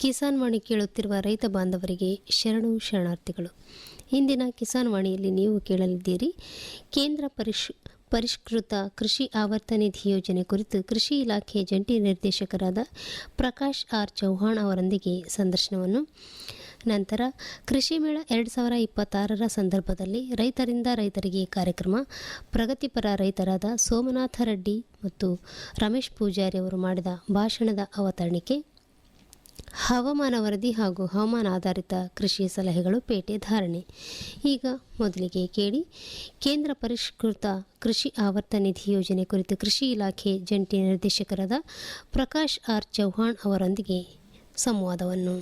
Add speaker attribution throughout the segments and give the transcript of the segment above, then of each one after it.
Speaker 1: ಕಿಸಾನ್ ವಾಣಿ ಕೇಳುತ್ತಿರುವ ರೈತ ಬಾಂಧವರಿಗೆ ಶರಣು ಶರಣಾರ್ಥಿಗಳು. ಇಂದಿನ ಕಿಸಾನ್ ವಾಣಿಯಲ್ಲಿ ನೀವು ಕೇಳಲಿದ್ದೀರಿ ಕೇಂದ್ರ ಪರಿಷ್ಕೃತ ಕೃಷಿ ಆವರ್ತ ನಿಧಿ ಯೋಜನೆ ಕುರಿತು ಕೃಷಿ ಇಲಾಖೆ ಜಂಟಿ ನಿರ್ದೇಶಕರಾದ ಪ್ರಕಾಶ್ ಆರ್ ಚೌಹಾಣ್ ಅವರೊಂದಿಗೆ ಸಂದರ್ಶನವನ್ನು. ನಂತರ ಕೃಷಿ ಮೇಳ 2026 ಸಂದರ್ಭದಲ್ಲಿ ರೈತರಿಂದ ರೈತರಿಗೆ ಕಾರ್ಯಕ್ರಮ, ಪ್ರಗತಿಪರ ರೈತರಾದ ಸೋಮನಾಥ ರೆಡ್ಡಿ ಮತ್ತು ರಮೇಶ್ ಪೂಜಾರಿ ಅವರು ಮಾಡಿದ ಭಾಷಣದ ಅವತರಣಿಕೆ, ಹವಾಮಾನ ವರದಿ ಹಾಗೂ ಹವಾಮಾನ ಆಧಾರಿತ ಕೃಷಿ ಸಲಹೆಗಳು, ಪೇಟೆ ಧಾರಣೆ. ಈಗ ಮೊದಲಿಗೆ ಕೇಳಿ ಕೇಂದ್ರ ಪರಿಷ್ಕೃತ ಕೃಷಿ ಆವರ್ತ ನಿಧಿ ಯೋಜನೆ ಕುರಿತು ಕೃಷಿ ಇಲಾಖೆ ಜಂಟಿ ನಿರ್ದೇಶಕರಾದ ಪ್ರಕಾಶ್ ಆರ್ ಚೌಹಾಣ್ ಅವರೊಂದಿಗೆ ಸಂವಾದವನ್ನು.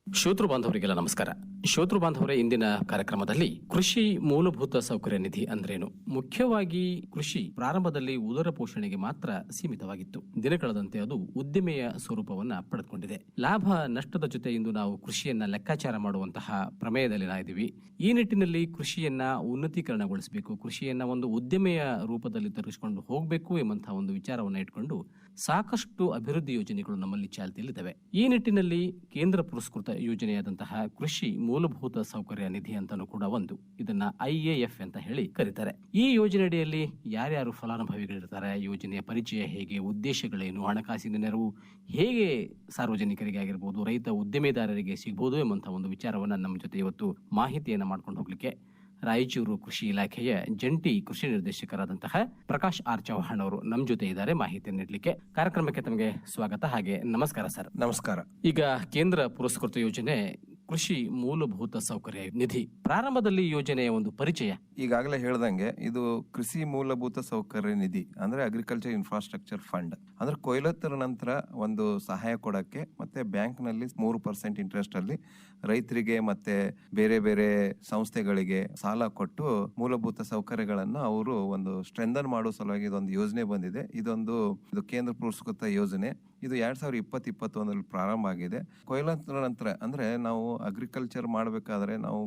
Speaker 2: ಶ್ರೋತೃ ಬಾಂಧವರಿಗೆಲ್ಲ ನಮಸ್ಕಾರ. ಶ್ರೋತೃ ಬಾಂಧವರೇ, ಇಂದಿನ ಕಾರ್ಯಕ್ರಮದಲ್ಲಿ ಕೃಷಿ ಮೂಲಭೂತ ಸೌಕರ್ಯ ನಿಧಿ ಅಂದ್ರೇನು, ಮುಖ್ಯವಾಗಿ ಕೃಷಿ ಪ್ರಾರಂಭದಲ್ಲಿ ಉದರ ಪೋಷಣೆಗೆ ಮಾತ್ರ ಸೀಮಿತವಾಗಿತ್ತು. ದಿನ ಕಳೆದಂತೆ ಅದು ಉದ್ದಿಮೆಯ ಸ್ವರೂಪವನ್ನ ಪಡೆದುಕೊಂಡಿದೆ. ಲಾಭ ನಷ್ಟದ ಜೊತೆ ಇಂದು ನಾವು ಕೃಷಿಯನ್ನ ಲೆಕ್ಕಾಚಾರ ಮಾಡುವಂತಹ ಪ್ರಮೇಯದಲ್ಲಿ ನಾವಿದ್ದೀವಿ. ಈ ನಿಟ್ಟಿನಲ್ಲಿ ಕೃಷಿಯನ್ನ ಉನ್ನತೀಕರಣಗೊಳಿಸಬೇಕು, ಕೃಷಿಯನ್ನ ಒಂದು ಉದ್ದಿಮೆಯ ರೂಪದಲ್ಲಿ ತರಿಸಿಕೊಂಡು ಹೋಗಬೇಕು ಎಂಬಂತಹ ಒಂದು ವಿಚಾರವನ್ನು ಇಟ್ಕೊಂಡು ಸಾಕಷ್ಟು ಅಭಿವೃದ್ಧಿ ಯೋಜನೆಗಳು ನಮ್ಮಲ್ಲಿ ಚಾಲ್ತಿಯಲ್ಲಿದ್ದಾವೆ. ಈ ನಿಟ್ಟಿನಲ್ಲಿ ಕೇಂದ್ರ ಪುರಸ್ಕೃತ ಯೋಜನೆಯಾದಂತಹ ಕೃಷಿ ಮೂಲಭೂತ ಸೌಕರ್ಯ ನಿಧಿ ಅಂತಾನೂ ಕೂಡ ಒಂದು, ಇದನ್ನ IAF ಅಂತ ಹೇಳಿ ಕರೀತಾರೆ. ಈ ಯೋಜನೆಯಡಿಯಲ್ಲಿ ಯಾರ್ಯಾರು ಫಲಾನುಭವಿಗಳಿರ್ತಾರೆ, ಯೋಜನೆಯ ಪರಿಚಯ ಹೇಗೆ, ಉದ್ದೇಶಗಳೇನು, ಹಣಕಾಸಿನ ನೆರವು ಹೇಗೆ ಸಾರ್ವಜನಿಕರಿಗೆ ಆಗಿರ್ಬೋದು, ರೈತ ಉದ್ದಿಮೆದಾರರಿಗೆ ಸಿಗಬಹುದು ಎಂಬಂತಹ ಒಂದು ವಿಚಾರವನ್ನ ನಮ್ಮ ಜೊತೆ ಇವತ್ತು ಮಾಹಿತಿಯನ್ನ ಮಾಡ್ಕೊಂಡು ಹೋಗ್ಲಿಕ್ಕೆ ರಾಯಚೂರು ಕೃಷಿ ಇಲಾಖೆಯ ಜಂಟಿ ಕೃಷಿ ನಿರ್ದೇಶಕರಾದಂತಹ ಪ್ರಕಾಶ್ ಆರ್ ಚೌಹಾಣ್ ಅವರು ನಮ್ಮ ಜೊತೆ ಇದ್ದಾರೆ ಮಾಹಿತಿಯನ್ನು ನೀಡಲಿಕ್ಕೆ. ಕಾರ್ಯಕ್ರಮಕ್ಕೆ ತಮಗೆ ಸ್ವಾಗತ, ಹಾಗೆ ನಮಸ್ಕಾರ ಸರ್.
Speaker 3: ನಮಸ್ಕಾರ.
Speaker 2: ಈಗ ಕೇಂದ್ರ ಪುರಸ್ಕೃತ ಯೋಜನೆ ಕೃಷಿ ಮೂಲಭೂತ ಸೌಕರ್ಯ ನಿಧಿ, ಪ್ರಾರಂಭದಲ್ಲಿ ಯೋಜನೆಯ ಒಂದು ಪರಿಚಯ.
Speaker 3: ಈಗಾಗಲೇ ಹೇಳ್ದಂಗೆ ಇದು ಕೃಷಿ ಮೂಲಭೂತ ಸೌಕರ್ಯ ನಿಧಿ ಅಂದ್ರೆ ಅಗ್ರಿಕಲ್ಚರ್ ಇನ್ಫ್ರಾಸ್ಟ್ರಕ್ಚರ್ ಫಂಡ್. ಅಂದ್ರೆ ಕೊಯ್ಲತ್ತರ ನಂತರ ಒಂದು ಸಹಾಯ ಕೊಡಕ್ಕೆ ಮತ್ತೆ ಬ್ಯಾಂಕ್ ನಲ್ಲಿ 3% ಇಂಟ್ರೆಸ್ಟ್ ಅಲ್ಲಿ ರೈತರಿಗೆ ಮತ್ತೆ ಬೇರೆ ಬೇರೆ ಸಂಸ್ಥೆಗಳಿಗೆ ಸಾಲ ಕೊಟ್ಟು ಮೂಲಭೂತ ಸೌಕರ್ಯಗಳನ್ನು ಅವರು ಒಂದು ಸ್ಟ್ರೆಂಥನ್ ಮಾಡೋ ಸಲುವಾಗಿ ಇದೊಂದು ಯೋಜನೆ ಬಂದಿದೆ. ಇದು ಕೇಂದ್ರ ಪುರಸ್ಕೃತ ಯೋಜನೆ. ಇದು 2020-21 ಪ್ರಾರಂಭ ಆಗಿದೆ. ಕೊಯ್ಲತ್ತರ ನಂತರ ಅಂದ್ರೆ ನಾವು ಅಗ್ರಿಕಲ್ಚರ್ ಮಾಡ್ಬೇಕಾದ್ರೆ ನಾವು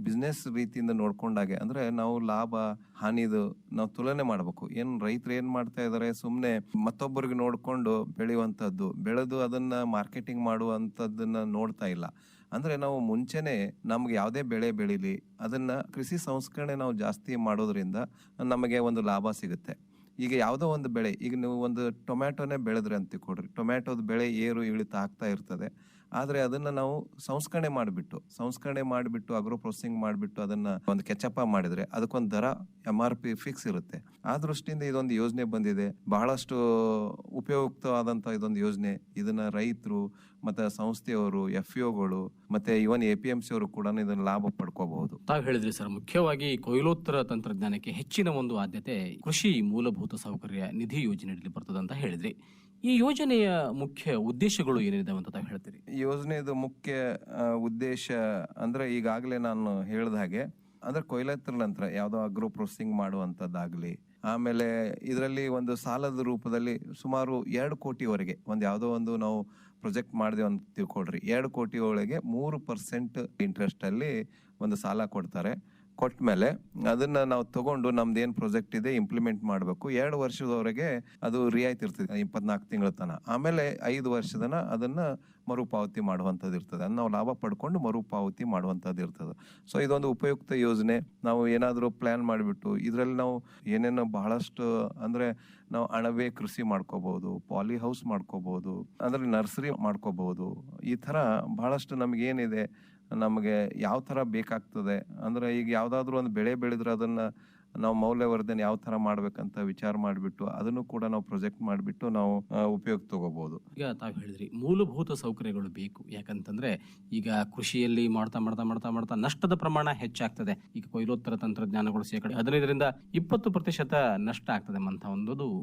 Speaker 3: ಬಿಸ್ನೆಸ್ ರೀತಿಯಿಂದ ನೋಡ್ಕೊಂಡಾಗೆ ಅಂದ್ರೆ ನಾವು ಲಾಭ ಹಾನಿದು ನಾವು ತುಲನೆ ಮಾಡ್ಬೇಕು. ರೈತರು ಏನ್ ಮಾಡ್ತಾ ಇದಾರೆ, ಸುಮ್ನೆ ಮತ್ತೊಬ್ಬರಿಗೆ ನೋಡ್ಕೊಂಡು ಬೆಳೆಯುವಂತದ್ದು, ಬೆಳೆದು ಅದನ್ನ ಮಾರ್ಕೆಟಿಂಗ್ ಮಾಡುವಂತದ್ದನ್ನ ನೋಡ್ತಾ ಇಲ್ಲ. ಅಂದ್ರೆ ನಾವು ಮುಂಚೆನೆ ನಮ್ಗೆ ಯಾವ್ದೇ ಬೆಳೆ ಬೆಳಿಲಿ ಅದನ್ನ ಕೃಷಿ ಸಂಸ್ಕರಣೆ ನಾವು ಜಾಸ್ತಿ ಮಾಡೋದ್ರಿಂದ ನಮಗೆ ಒಂದು ಲಾಭ ಸಿಗುತ್ತೆ. ಈಗ ಯಾವುದೋ ಒಂದು ಬೆಳೆ, ಈಗ ನೀವು ಒಂದು ಟೊಮ್ಯಾಟೊನೇ ಬೆಳೆದ್ರೆ ಅಂತ ಕೊಡ್ರಿ, ಟೊಮ್ಯಾಟೋದ ಬೆಳೆ ಏರು ಇಳಿತ ಆಗ್ತಾ ಇರ್ತದೆ. ಆದ್ರೆ ಅದನ್ನ ನಾವು ಸಂಸ್ಕರಣೆ ಮಾಡಿಬಿಟ್ಟು ಅಗ್ರೋ ಪ್ರೊಸೆಸಿಂಗ್ ಮಾಡಿಬಿಟ್ಟು ಅದನ್ನ ಒಂದು ಕೆಚಪ ಮಾಡಿದ್ರೆ ಅದಕ್ಕೊಂದು ದರ MRP ಫಿಕ್ಸ್ ಇರುತ್ತೆ. ಆ ದೃಷ್ಟಿಯಿಂದ ಇದೊಂದು ಯೋಜನೆ ಬಂದಿದೆ, ಬಹಳಷ್ಟು ಉಪಯುಕ್ತವಾದಂತಹ ಇದೊಂದು ಯೋಜನೆ. ಇದನ್ನ ರೈತರು ಮತ್ತೆ ಸಂಸ್ಥೆಯವರು, FEOಗಳು ಮತ್ತೆ ಇವನ್ APMC ಅವರು ಕೂಡ ಇದನ್ನ ಲಾಭ ಪಡ್ಕೋಬಹುದು.
Speaker 2: ತಾವು ಹೇಳಿದ್ರಿ ಸರ್, ಮುಖ್ಯವಾಗಿ ಕೊಯ್ಲೋತ್ತರ ತಂತ್ರಜ್ಞಾನಕ್ಕೆ ಹೆಚ್ಚಿನ ಒಂದು ಆದ್ಯತೆ ಕೃಷಿ ಮೂಲಭೂತ ಸೌಕರ್ಯ ನಿಧಿ ಯೋಜನೆಯಲ್ಲಿ ಬರ್ತದೆ ಅಂತ ಹೇಳಿದ್ರಿ. ಈ ಯೋಜನೆಯ ಮುಖ್ಯ ಉದ್ದೇಶಗಳು ಏನಿದಾವೆ ಅಂತ ತಾವು ಹೇಳ್ತೀರಿ?
Speaker 3: ಯೋಜನೆದು ಮುಖ್ಯ ಉದ್ದೇಶ ಅಂದ್ರೆ ಈಗಾಗಲೇ ನಾನು ಹೇಳ್ದ ಹಾಗೆ ಅಂದ್ರೆ ಕೊಯ್ಲತ್ತರ ನಂತರ ಯಾವ್ದೋ ಅಗ್ರೋ ಪ್ರೊಸೆಸಿಂಗ್ ಮಾಡುವಂತದ್ದಾಗ್ಲಿ, ಆಮೇಲೆ ಇದರಲ್ಲಿ ಒಂದು ಸಾಲದ ರೂಪದಲ್ಲಿ ಸುಮಾರು 2 ಕೋಟಿವರೆಗೆ ಯಾವ್ದೋ ಒಂದು ನಾವು ಪ್ರೊಜೆಕ್ಟ್ ಮಾಡಿದೆ ಅಂತ ತಿಳ್ಕೊಳ್ರಿ, 2 ಕೋಟಿ ಒಳಗೆ 3% ಇಂಟ್ರೆಸ್ಟ್ ಅಲ್ಲಿ ಒಂದು ಸಾಲ ಕೊಡ್ತಾರೆ. ಕೊಟ್ಮೇಲೆ ಅದನ್ನ ನಾವು ತಗೊಂಡು ನಮ್ದೇನ್ ಪ್ರಾಜೆಕ್ಟ್ ಇದೆ ಇಂಪ್ಲಿಮೆಂಟ್ ಮಾಡಬೇಕು. 2 ವರ್ಷದವರೆಗೆ ಅದು ರಿಯಾಯಿತಿ ಇರ್ತದೆ, 24 ತಿಂಗಳ ತನಕ. ಆಮೇಲೆ 5 ವರ್ಷದನ ಅದನ್ನ ಮರುಪಾವತಿ ಮಾಡುವಂಥದ್ದು ಇರ್ತದೆ. ನಾವು ಲಾಭ ಪಡ್ಕೊಂಡು ಮರುಪಾವತಿ ಮಾಡುವಂಥದ್ದು ಇರ್ತದೆ. ಸೊ ಇದೊಂದು ಉಪಯುಕ್ತ ಯೋಜನೆ. ನಾವು ಏನಾದರೂ ಪ್ಲಾನ್ ಮಾಡಿಬಿಟ್ಟು ಇದರಲ್ಲಿ ನಾವು ಏನೇನೋ ಬಹಳಷ್ಟು ಅಂದ್ರೆ ನಾವು ಅಣಬೆ ಕೃಷಿ ಮಾಡ್ಕೋಬಹುದು, ಪಾಲಿ ಹೌಸ್ ಮಾಡ್ಕೋಬಹುದು, ಅಂದ್ರೆ ನರ್ಸರಿ ಮಾಡ್ಕೋಬಹುದು. ಈ ತರ ಬಹಳಷ್ಟು ನಮ್ಗೆ ಏನಿದೆ, ನಮಗೆ ಯಾವ ತರ ಬೇಕಾಗ್ತದೆ ಅಂದ್ರೆ ಈಗ ಯಾವ್ದಾದ್ರು ಒಂದು ಬೆಳೆ ಬೆಳೆದ್ರೆ ಅದನ್ನ ನಾವು ಮೌಲ್ಯವರ್ಧನೆ ಯಾವ ತರ ಮಾಡ್ಬೇಕಂತ ವಿಚಾರ ಮಾಡಿಬಿಟ್ಟು ಅದನ್ನು ಕೂಡ ನಾವು ಪ್ರೊಜೆಕ್ಟ್ ಮಾಡಿಬಿಟ್ಟು ನಾವು ಉಪಯೋಗ ತಗೋಬಹುದು.
Speaker 2: ಈಗ ತಾವು ಹೇಳಿದ್ರಿ ಮೂಲಭೂತ ಸೌಕರ್ಯಗಳು ಬೇಕು. ಯಾಕಂತಂದ್ರೆ ಈಗ ಕೃಷಿಯಲ್ಲಿ ಮಾಡ್ತಾ ಮಾಡ್ತಾ ಮಾಡ್ತಾ ಮಾಡ್ತಾ ನಷ್ಟದ ಪ್ರಮಾಣ ಹೆಚ್ಚಾಗ್ತದೆ. ಈಗ ಕೊಯ್ಲೋತ್ತರ ತಂತ್ರಜ್ಞಾನಗಳು ಶೇಕಡ 15ರಿಂದ 20% ನಷ್ಟ ಆಗ್ತದೆ ಅಂತ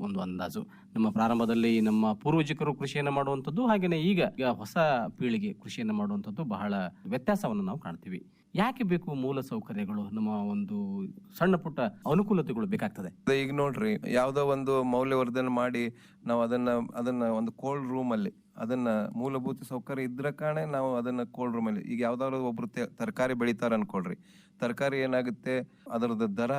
Speaker 2: ಒಂದು ಅಂದಾಜು. ನಮ್ಮ ಪ್ರಾರಂಭದಲ್ಲಿ ನಮ್ಮ ಪೂರ್ವಜಕರು ಕೃಷಿಯನ್ನು ಮಾಡುವಂಥದ್ದು, ಹಾಗೇನೆ ಈಗ ಹೊಸ ಪೀಳಿಗೆ ಕೃಷಿಯನ್ನು ಮಾಡುವಂಥದ್ದು ಬಹಳ ವ್ಯತ್ಯಾಸವನ್ನು ನಾವು ಕಾಣ್ತೀವಿ. ಯಾಕೆ ಬೇಕು ಮೂಲ ಸೌಕರ್ಯಗಳು? ನಮ್ಮ ಒಂದು ಸಣ್ಣ ಪುಟ್ಟ ಅನುಕೂಲತೆಗಳು ಬೇಕಾಗ್ತದೆ.
Speaker 3: ಈಗ ನೋಡ್ರಿ, ಯಾವ್ದೋ ಒಂದು ಮೌಲ್ಯವರ್ಧನೆ ಮಾಡಿ ನಾವು ಅದನ್ನ ಒಂದು ಕೋಲ್ಡ್ ರೂಮ್ ಅಲ್ಲಿ ಅದನ್ನ ಮೂಲಭೂತ ಸೌಕರ್ಯ ಇದ್ರ ಕಾರಣ ನಾವು ಅದನ್ನ ಕೋಲ್ಡ್ ರೂಮ್ ಅಲ್ಲಿ, ಈಗ ಯಾವ್ದಾದ್ರು ಒಬ್ರು ತರಕಾರಿ ಬೆಳಿತಾರ ಅನ್ಕೊಳ್ರಿ, ತರಕಾರಿ ಏನಾಗುತ್ತೆ ಅದರದ ದರ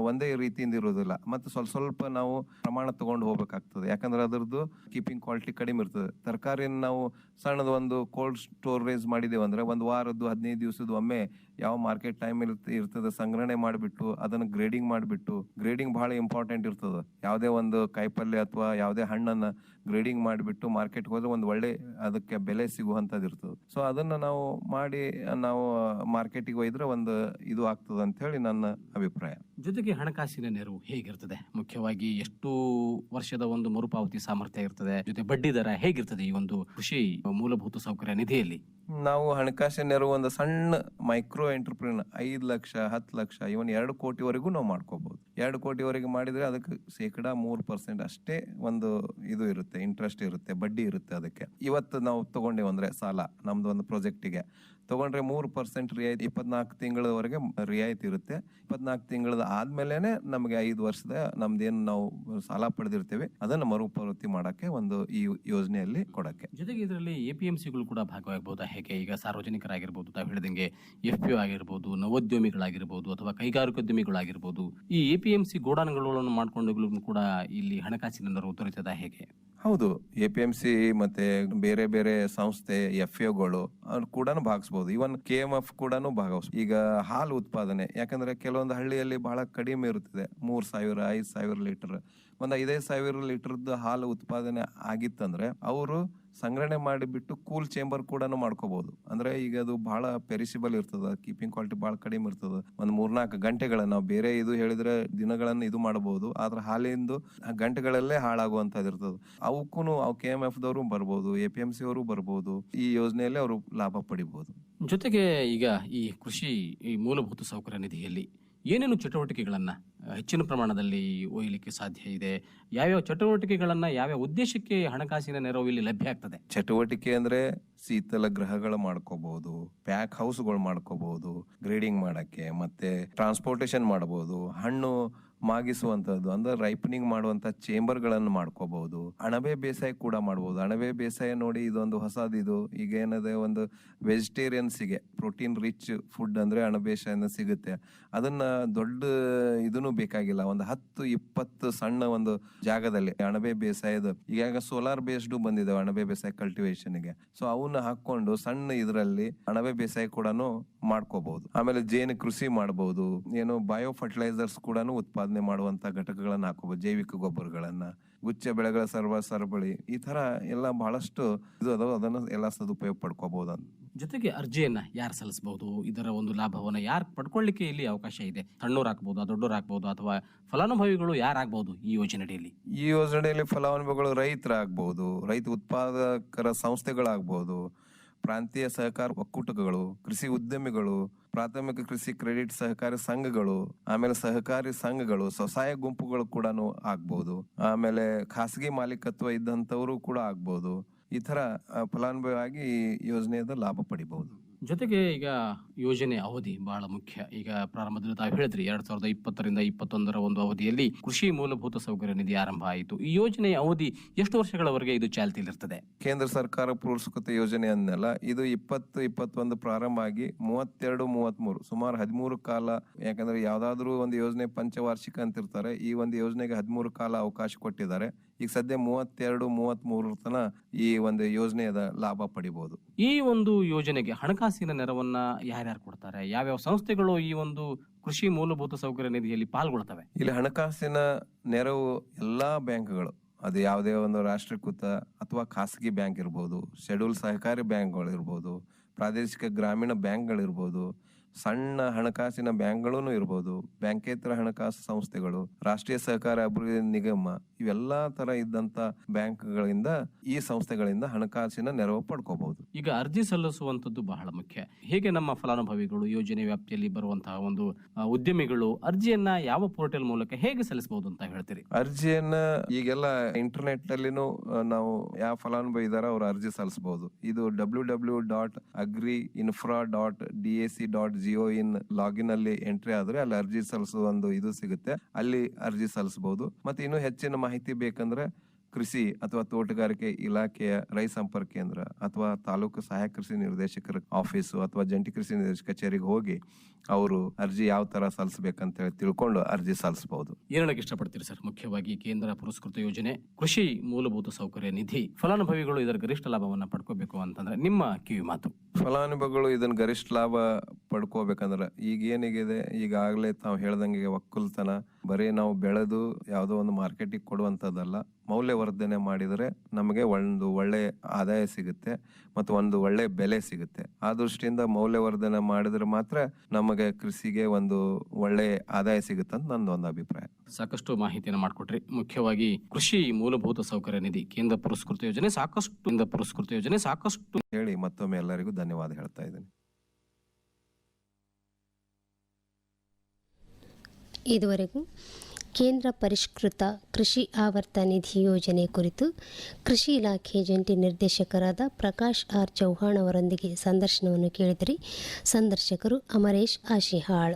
Speaker 3: ಒಂದೇ ರೀತಿಯಿಂದ ಇರೋದಿಲ್ಲ, ಮತ್ತೆ ಸ್ವಲ್ಪ ನಾವು ಪ್ರಮಾಣ ತಗೊಂಡು ಹೋಗ್ಬೇಕಾಗ್ತದೆ. ಯಾಕಂದ್ರೆ ಅದರದ್ದು ಕೀಪಿಂಗ್ ಕ್ವಾಲಿಟಿ ಕಡಿಮೆ ಇರ್ತದೆ. ತರಕಾರಿಯನ್ನು ನಾವು ಸಣ್ಣದ ಒಂದು ಕೋಲ್ಡ್ ಸ್ಟೋರೇಜ್ ಮಾಡಿದೇವೆ ಅಂದ್ರೆ ಒಂದು ವಾರದ್ದು 15 ದಿವಸದ ಒಮ್ಮೆ ಯಾವ ಮಾರ್ಕೆಟ್ ಟೈಮ್ ಇರ್ತದೆ ಸಂಗ್ರಹಣೆ ಮಾಡಿಬಿಟ್ಟು ಅದನ್ನ ಗ್ರೇಡಿಂಗ್ ಬಹಳ ಇಂಪಾರ್ಟೆಂಟ್ ಇರ್ತದೆ. ಯಾವುದೇ ಒಂದು ಕಾಯಿಪಲ್ಯ ಅಥವಾ ಯಾವುದೇ ಹಣ್ಣನ್ನ ಗ್ರೇಡಿಂಗ್ ಮಾಡಿಬಿಟ್ಟು ಮಾರ್ಕೆಟ್ಗೆ ಹೋದ್ರೆ ಒಂದು ಒಳ್ಳೆ ಅದಕ್ಕೆ ಬೆಲೆ ಸಿಗುವಂತದ್ದು ಇರ್ತದೆ. ಸೊ ಅದನ್ನ ನಾವು ಮಾಡಿ ನಾವು ಮಾರ್ಕೆಟಿಗೆ ಒಯ್ದ್ರೆ ಒಂದು ಇದು ಆಗ್ತದೆ ಅಂತ ಹೇಳಿ ನನ್ನ ಅಭಿಪ್ರಾಯ.
Speaker 2: ಜೊತೆಗೆ ಹಣಕಾಸಿನ ನೆರವು ಹೇಗಿರ್ತದೆ? ಮುಖ್ಯವಾಗಿ ಎಷ್ಟು ವರ್ಷದ ಒಂದು ಮರುಪಾವತಿ ಸಾಮರ್ಥ್ಯ ಇರ್ತದೆ? ಜೊತೆ ಬಡ್ಡಿ ದರ ಹೇಗಿರ್ತದೆ ಈ ಒಂದು ಕೃಷಿ ಮೂಲಭೂತ ಸೌಕರ್ಯ ನಿಧಿಯಲ್ಲಿ?
Speaker 3: ನಾವು ಹಣಕಾಸಿನ ನೆರವು ಒಂದು ಸಣ್ಣ ಮೈಕ್ರೋ ಎಂಟರ್ಪ್ರಿನರ್ 5 ಲಕ್ಷ 10 ಲಕ್ಷ ಇವನ್ 2 ಕೋಟಿವರೆಗೂ ನಾವು ಮಾಡ್ಕೋಬಹುದು. 2 ಕೋಟಿವರೆಗೆ ಮಾಡಿದ್ರೆ ಅದಕ್ಕೆ ಶೇಕಡ 3% ಅಷ್ಟೇ ಒಂದು ಇದು ಇರುತ್ತೆ, ಇಂಟ್ರೆಸ್ಟ್ ಇರುತ್ತೆ, ಬಡ್ಡಿ ಇರುತ್ತೆ. ಅದಕ್ಕೆ ಇವತ್ತು ನಾವು ತಗೊಂಡೇವು ಅಂದ್ರೆ ಸಾಲ ನಮ್ದು ಒಂದು ಪ್ರಾಜೆಕ್ಟಿಗೆ ತಗೊಂಡ್ರೆ 3% ರಿಯಾಯಿತಿ, 24 ತಿಂಗಳವರೆಗೆ ರಿಯಾಯಿತಿ ಇರುತ್ತೆ. 24 ತಿಂಗಳದ ಆದ್ಮೇಲೆನೆ ನಮಗೆ 5 ವರ್ಷದ ನಮ್ದೇನು ನಾವು ಸಾಲ ಪಡೆದಿರ್ತೇವೆ ಅದನ್ನ ಮರುಪಾವತಿ ಮಾಡಕ್ಕೆ ಒಂದು ಈ ಯೋಜನೆಯಲ್ಲಿ ಕೊಡಕ್ಕೆ.
Speaker 2: ಜೊತೆಗೆ ಇದರಲ್ಲಿ APMCಗಳು ಕೂಡ ಭಾಗವಾಗಬಹುದಾ? ಹೇಗೆ? ಈಗ ಸಾರ್ವಜನಿಕರಾಗಿರ್ಬೋದು, ತಾವು ಹೇಳಿದಂಗೆ FPO ಆಗಿರ್ಬೋದು, ನವೋದ್ಯಮಿಗಳಾಗಿರ್ಬೋದು ಅಥವಾ ಕೈಗಾರಿಕೋದ್ಯಮಿಗಳಾಗಿರ್ಬೋದು, ಈ APMC ಗೋಡಾನುಗಳನ್ನು ಮಾಡ್ಕೊಂಡು ಕೂಡ ಇಲ್ಲಿ ಹಣಕಾಸಿನ ನೆರವು ದೊರೆತದ ಹೇಗೆ?
Speaker 3: ಹೌದು, APMC ಮತ್ತೆ ಬೇರೆ ಬೇರೆ ಸಂಸ್ಥೆ FAOಗಳು ಕೂಡ ಭಾಗಿಸಬಹುದು. ಇವನ್ KMF ಕೂಡ ಭಾಗವಹಿಸ. ಈಗ ಹಾಲು ಉತ್ಪಾದನೆ, ಯಾಕಂದ್ರೆ ಕೆಲವೊಂದು ಹಳ್ಳಿಯಲ್ಲಿ ಬಹಳ ಕಡಿಮೆ ಇರುತ್ತದೆ, 3,000 5,000 ಲೀಟರ್, ಒಂದು 5,000 ಲೀಟರ್ದ ಹಾಲು ಉತ್ಪಾದನೆ ಆಗಿತ್ತಂದ್ರೆ ಅವರು ಸಂಗ್ರಹಣೆ ಮಾಡಿಬಿಟ್ಟು ಕೂಲ್ ಚೇಂಬರ್ ಕೂಡ ಮಾಡ್ಕೋಬಹುದು. ಅಂದ್ರೆ ಈಗ ಅದು ಬಹಳ ಪೆರಿಸಿಬಲ್ ಇರ್ತದ, ಕೀಪಿಂಗ್ ಕ್ವಾಲಿಟಿ ಬಹಳ ಕಡಿಮೆ ಇರ್ತದ. ಒಂದು 3-4 ಗಂಟೆಗಳ ನಾವು ಬೇರೆ ಇದು ಹೇಳಿದ್ರೆ ದಿನಗಳನ್ನು ಇದು ಮಾಡಬಹುದು, ಆದ್ರೆ ಹಾಲಿಂದು ಗಂಟೆಗಳಲ್ಲೇ ಹಾಳಾಗುವಂತದ್ದು ಇರ್ತದ. ಅವಕ್ಕೂ ಅವು KMF ದವರು ಬರ್ಬೋದು, APMC ಅವರು ಬರ್ಬೋದು, ಈ ಯೋಜನೆಯಲ್ಲಿ ಅವರು ಲಾಭ ಪಡಿಬಹುದು.
Speaker 2: ಜೊತೆಗೆ ಈಗ ಈ ಕೃಷಿ ಈ ಮೂಲಭೂತ ಸೌಕರ್ಯ ನಿಧಿಯಲ್ಲಿ ಏನೇನು ಚಟುವಟಿಕೆಗಳನ್ನ ಹೆಚ್ಚಿನ ಪ್ರಮಾಣದಲ್ಲಿ ಒಯ್ಯಲಿಕ್ಕೆ ಸಾಧ್ಯ ಇದೆ? ಯಾವ್ಯಾವ ಚಟುವಟಿಕೆಗಳನ್ನ ಯಾವ್ಯಾವ ಉದ್ದೇಶಕ್ಕೆ ಹಣಕಾಸಿನ ನೆರವು ಇಲ್ಲಿ ಲಭ್ಯ ಆಗ್ತದೆ?
Speaker 3: ಚಟುವಟಿಕೆ ಅಂದ್ರೆ ಶೀತಲ ಗೃಹಗಳು ಮಾಡ್ಕೋಬಹುದು, ಪ್ಯಾಕ್ ಹೌಸ್ಗಳು ಮಾಡ್ಕೋಬಹುದು, ಗ್ರೇಡಿಂಗ್ ಮಾಡಕ್ಕೆ, ಮತ್ತೆ ಟ್ರಾನ್ಸ್ಪೋರ್ಟೇಶನ್ ಮಾಡಬಹುದು, ಹಣ್ಣು ಮಾಗಿಸುವಂತದ್ದು ಅಂದ್ರೆ ರೈಪನಿಂಗ್ ಮಾಡುವಂತ ಚೇಂಬರ್ ಗಳನ್ನು ಮಾಡ್ಕೋಬಹುದು, ಅಣಬೆ ಬೇಸಾಯ ಕೂಡ ಮಾಡಬಹುದು. ಅಣಬೆ ಬೇಸಾಯ ನೋಡಿ ಇದೊಂದು ಹೊಸದಿದು. ಈಗ ಏನದೆ ಒಂದು ವೆಜಿಟೇರಿಯನ್ಸ್ಗೆ ಪ್ರೋಟೀನ್ ರಿಚ್ ಫುಡ್ ಅಂದ್ರೆ ಅಣಬೆ ಸಿಗುತ್ತೆ. ಅದನ್ನ ದೊಡ್ಡ ಇದನ್ನು ಬೇಕಾಗಿಲ್ಲ, ಒಂದು 10-20 ಸಣ್ಣ ಒಂದು ಜಾಗದಲ್ಲಿ ಅಣಬೆ ಬೇಸಾಯದ ಈಗ ಸೋಲಾರ್ ಬೇಸ್ಡ್ ಬಂದಿದ್ದಾವೆ ಅಣಬೆ ಬೇಸಾಯ ಕಲ್ಟಿವೇಶನ್ಗೆ. ಸೊ ಅವನ್ನ ಹಾಕೊಂಡು ಸಣ್ಣ ಇದರಲ್ಲಿ ಅಣಬೆ ಬೇಸಾಯ ಕೂಡ ಮಾಡ್ಕೋಬಹುದು. ಆಮೇಲೆ ಜೇನು ಕೃಷಿ ಮಾಡಬಹುದು, ಏನು ಬಯೋ ಫರ್ಟಿಲೈಸರ್ಸ್ ಕೂಡ ಉತ್ಪಾದನೆ ಮಾಡುವಂತ ಘಟಕಗಳನ್ನ ಹಾಕೋಬಹುದು, ಜೈವಿಕ ಗೊಬ್ಬರಗಳನ್ನ, ಗುಚ್ಚ ಬೆಳೆಗಳ ಸರಬಳಿ, ಈ ತರ ಎಲ್ಲ ಬಹಳಷ್ಟು ಇದು ಅದಾವ, ಅದನ್ನ ಎಲ್ಲ ಸದುಪಯೋಗ ಪಡ್ಕೋಬಹುದು.
Speaker 2: ಜೊತೆಗೆ ಅರ್ಜಿಯನ್ನ ಯಾರು ಸಲ್ಲಿಸಬಹುದು? ಇದರ ಒಂದು ಲಾಭವನ್ನ ಯಾರು ಪಡ್ಕೊಳ್ಳಿಕ್ಕೆ ಇಲ್ಲಿ ಅವಕಾಶ ಇದೆ? ಸಣ್ಣವ್ರು ಹಾಕ್ಬಹುದು, ದೊಡ್ಡವ್ರು ಹಾಕ್ಬಹುದು, ಅಥವಾ ಫಲಾನುಭವಿಗಳು ಯಾರಾಗಬಹುದು ಈ ಯೋಜನೆಯಲ್ಲಿ?
Speaker 3: ಈ ಯೋಜನೆಯಲ್ಲಿ ಫಲಾನುಭವಿಗಳು ರೈತರಾಗಬಹುದು, ರೈತ ಉತ್ಪಾದಕರ ಸಂಸ್ಥೆಗಳಾಗಬಹುದು, ಪ್ರಾಂತೀಯ ಸಹಕಾರ ಒಕ್ಕೂಟಗಳು, ಕೃಷಿ ಉದ್ಯಮಿಗಳು, ಪ್ರಾಥಮಿಕ ಕೃಷಿ ಕ್ರೆಡಿಟ್ ಸಹಕಾರಿ ಸಂಘಗಳು, ಆಮೇಲೆ ಸಹಕಾರಿ ಸಂಘಗಳು, ಸ್ವಸಹಾಯ ಗುಂಪುಗಳು ಕೂಡ ಆಗ್ಬಹುದು, ಆಮೇಲೆ ಖಾಸಗಿ ಮಾಲೀಕತ್ವ ಇದ್ದಂಥವರು ಕೂಡ ಆಗ್ಬಹುದು. ಈ ತರ ಫಲಾನುಭವಿಯಾಗಿ ಈ ಯೋಜನೆಯಿಂದ ಲಾಭ ಪಡಿಬಹುದು.
Speaker 2: ಜೊತೆಗೆ ಈಗ ಯೋಜನೆ ಅವಧಿ ಬಹಳ ಮುಖ್ಯ. ಈಗ ಪ್ರಾರಂಭದಲ್ಲಿ ತಾವು ಹೇಳಿದ್ರಿ 2020ರಿಂದ 2021 ಒಂದು ಅವಧಿಯಲ್ಲಿ ಕೃಷಿ ಮೂಲಭೂತ ಸೌಕರ್ಯ ನಿಧಿ ಆರಂಭ ಆಯಿತು. ಈ ಯೋಜನೆಯ ಅವಧಿ ಎಷ್ಟು ವರ್ಷಗಳವರೆಗೆ ಇದು ಚಾಲ್ತಿಯಲ್ಲಿರ್ತದೆ?
Speaker 3: ಕೇಂದ್ರ ಸರ್ಕಾರ ಪುರಸ್ಕೃತ ಯೋಜನೆ ಅಂದಲ್ಲ, ಇದು 2021 ಪ್ರಾರಂಭ ಆಗಿ 32-33 ಸುಮಾರು 13 ಕಾಲ. ಯಾಕಂದ್ರೆ ಯಾವ್ದಾದ್ರು ಒಂದು ಯೋಜನೆ ಪಂಚವಾರ್ಷಿಕ ಅಂತಿರ್ತಾರೆ, ಈ ಒಂದು ಯೋಜನೆಗೆ 13 ಕಾಲ ಅವಕಾಶ ಕೊಟ್ಟಿದ್ದಾರೆ. ಈಗ ಸದ್ಯ 32-33 ತನ ಈ ಒಂದು ಯೋಜನೆಯ ಲಾಭ ಪಡಿಬಹುದು.
Speaker 2: ಈ ಒಂದು ಯೋಜನೆಗೆ ಹಣಕಾಸಿನ ನೆರವನ್ನ ಯಾರ್ಯಾರು ಕೊಡ್ತಾರೆ? ಯಾವ್ಯಾವ ಸಂಸ್ಥೆಗಳು ಈ ಒಂದು ಕೃಷಿ ಮೂಲಭೂತ ಸೌಕರ್ಯ ನಿಧಿಯಲ್ಲಿ ಪಾಲ್ಗೊಳ್ತವೆ?
Speaker 3: ಇಲ್ಲಿ ಹಣಕಾಸಿನ ನೆರವು ಎಲ್ಲಾ ಬ್ಯಾಂಕ್ಗಳು, ಅದು ಯಾವುದೇ ಒಂದು ರಾಷ್ಟ್ರೀಕೃತ ಅಥವಾ ಖಾಸಗಿ ಬ್ಯಾಂಕ್ ಇರ್ಬೋದು, ಶೆಡ್ಯೂಲ್ ಸಹಕಾರಿ ಬ್ಯಾಂಕ್ಗಳು ಇರ್ಬೋದು, ಪ್ರಾದೇಶಿಕ ಗ್ರಾಮೀಣ ಬ್ಯಾಂಕ್ಗಳಿರ್ಬೋದು, ಸಣ್ಣ ಹಣಕಾಸಿನ ಬ್ಯಾಂಕ್ಗಳೂ ಇರ್ಬೋದು, ಬ್ಯಾಂಕೇತರ ಹಣಕಾಸು ಸಂಸ್ಥೆಗಳು, ರಾಷ್ಟ್ರೀಯ ಸಹಕಾರ ಅಭಿವೃದ್ಧಿ ನಿಗಮ, ಇವೆಲ್ಲಾ ತರ ಇದ್ದಂತ ಬ್ಯಾಂಕ್ಗಳಿಂದ ಈ ಸಂಸ್ಥೆಗಳಿಂದ ಹಣಕಾಸಿನ ನೆರವು ಪಡ್ಕೋಬಹುದು.
Speaker 2: ಈಗ ಅರ್ಜಿ ಸಲ್ಲಿಸುವಂತದ್ದು ಬಹಳ ಮುಖ್ಯ. ಹೇಗೆ ನಮ್ಮ ಫಲಾನುಭವಿಗಳು ಯೋಜನೆ ವ್ಯಾಪ್ತಿಯಲ್ಲಿ ಬರುವಂತಹ ಒಂದು ಉದ್ಯಮಿಗಳು ಅರ್ಜಿಯನ್ನ ಯಾವ ಪೋರ್ಟಲ್ ಮೂಲಕ ಹೇಗೆ ಸಲ್ಲಿಸಬಹುದು ಅಂತ ಹೇಳ್ತೀರಿ?
Speaker 3: ಅರ್ಜಿಯನ್ನ ಈಗೆಲ್ಲ ಇಂಟರ್ನೆಟ್ ಅಲ್ಲಿನೂ ನಾವು ಯಾವ ಫಲಾನುಭವಿ ಇದಾರ ಅವ್ರ ಅರ್ಜಿ ಸಲ್ಲಿಸಬಹುದು. ಇದು www.agriinfra.dac.gov ಲಾಗಿನ್ ಅಲ್ಲಿ ಎಂಟ್ರಿ ಆದ್ರೆ ಅಲ್ಲಿ ಅರ್ಜಿ ಸಲ್ಲಿಸುವ ಒಂದು ಇದು ಸಿಗುತ್ತೆ, ಅಲ್ಲಿ ಅರ್ಜಿ ಸಲ್ಲಿಸಬಹುದು. ಮತ್ತೆ ಇನ್ನೂ ಹೆಚ್ಚಿನ ಮಾಹಿತಿ ಬೇಕಂದ್ರೆ ಕೃಷಿ ಅಥವಾ ತೋಟಗಾರಿಕೆ ಇಲಾಖೆಯ ರೈತ ಸಂಪರ್ಕ ಕೇಂದ್ರ ಅಥವಾ ತಾಲೂಕು ಸಹಾಯಕ ಕೃಷಿ ನಿರ್ದೇಶಕರ ಆಫೀಸು ಅಥವಾ ಜಂಟಿ ಕೃಷಿ ನಿರ್ದೇಶಕ ಕಚೇರಿಗೆ ಹೋಗಿ ಅವರು ಅರ್ಜಿ ಯಾವ ತರ ಸಲ್ಲಿಸಬೇಕಂತ ಹೇಳಿ ತಿಳ್ಕೊಂಡು ಅರ್ಜಿ ಸಲ್ಲಿಸಬಹುದು.
Speaker 2: ಏನ್ ಹೇಳಕ್ ಇಷ್ಟಪಡ್ತೀರಿ ಸರ್? ಮುಖ್ಯವಾಗಿ ಕೇಂದ್ರ ಪುರಸ್ಕೃತ ಯೋಜನೆ ಕೃಷಿ ಮೂಲಭೂತ ಸೌಕರ್ಯ ನಿಧಿ ಫಲಾನುಭವಿಗಳು ಇದರ ಗರಿಷ್ಠ ಲಾಭವನ್ನ ಪಡ್ಕೋಬೇಕು ಅಂತಂದ್ರೆ ನಿಮ್ಮ ಕಿವಿ ಮಾತು.
Speaker 3: ಫಲಾನುಭವಿಗಳು ಇದನ್ನ ಗರಿಷ್ಠ ಲಾಭ ಪಡ್ಕೋಬೇಕಂದ್ರ ಈಗ ಏನಿಗಿದೆ, ಈಗಾಗಲೇ ತಾವು ಹೇಳ್ದಂಗೆ ಒಕ್ಕಲ್ತನ ಬರೀ ನಾವು ಬೆಳೆದು ಯಾವುದೋ ಒಂದು ಮಾರ್ಕೆಟಿಗೆ ಕೊಡುವಂತದ್ದಲ್ಲ, ಮೌಲ್ಯವರ್ಧನೆ ಮಾಡಿದರೆ ನಮಗೆ ಒಂದು ಒಳ್ಳೆ ಆದಾಯ ಸಿಗುತ್ತೆ ಮತ್ತು ಒಂದು ಒಳ್ಳೆ ಬೆಲೆ ಸಿಗುತ್ತೆ. ಆ ದೃಷ್ಟಿಯಿಂದ ಮೌಲ್ಯವರ್ಧನೆ ಮಾಡಿದ್ರೆ ಮಾತ್ರ ನಮಗೆ ಕೃಷಿಗೆ ಒಂದು ಒಳ್ಳೆ ಆದಾಯ ಸಿಗುತ್ತೆ ಅಂತ ನಂದು ಒಂದು ಅಭಿಪ್ರಾಯ.
Speaker 2: ಸಾಕಷ್ಟು ಮಾಹಿತಿಯನ್ನು ಮಾಡಿಕೊಟ್ರಿ. ಮುಖ್ಯವಾಗಿ ಕೃಷಿ ಮೂಲಭೂತ ಸೌಕರ್ಯ ನಿಧಿ ಕೇಂದ್ರ ಪುರಸ್ಕೃತ ಯೋಜನೆ ಸಾಕಷ್ಟು
Speaker 3: ಹೇಳಿ ಮತ್ತೊಮ್ಮೆ ಎಲ್ಲರಿಗೂ ಧನ್ಯವಾದ ಹೇಳ್ತಾ ಇದ್ದೀನಿ.
Speaker 1: ಇದುವರೆಗೂ ಕೇಂದ್ರ ಪರಿಷ್ಕೃತ ಕೃಷಿ ಆವರ್ತ ನಿಧಿ ಯೋಜನೆ ಕುರಿತು ಕೃಷಿ ಇಲಾಖೆ ಜಂಟಿ ನಿರ್ದೇಶಕರಾದ ಪ್ರಕಾಶ್ ಆರ್ ಚೌಹಾಣ್ ಅವರೊಂದಿಗೆ ಸಂದರ್ಶನವನ್ನು ಕೇಳಿದಿರಿ. ಸಂದರ್ಶಕರು ಅಮರೇಶ್ ಆಶಿಹಾಳ್.